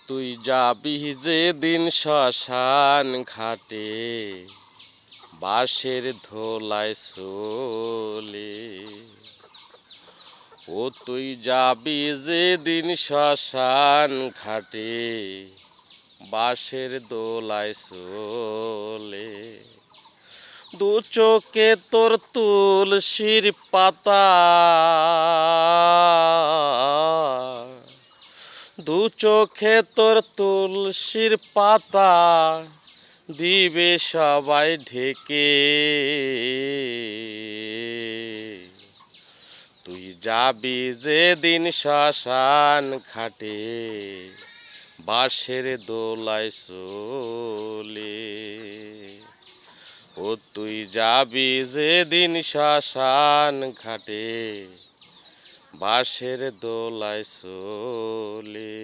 তুই যাবি যেদিন শ্মশান ঘাটে বাঁশের ধোলায় চলে। ও তুই যাবি যেদিন শ্মশান ঘাটে বাঁশের দোলায় চলে। দু চোখে তোর তুলসীর পাতা, দু চোখে তোর তুলসীর পাতা দিবে সবাই ঢেকে। তুই যাবি যেদিন শ্মশান ঘাটে বাঁশের দোলায় চলে। ও তুই যাবি যেদিন শ্মশান ঘাটে বাঁশের দোলায় চলে।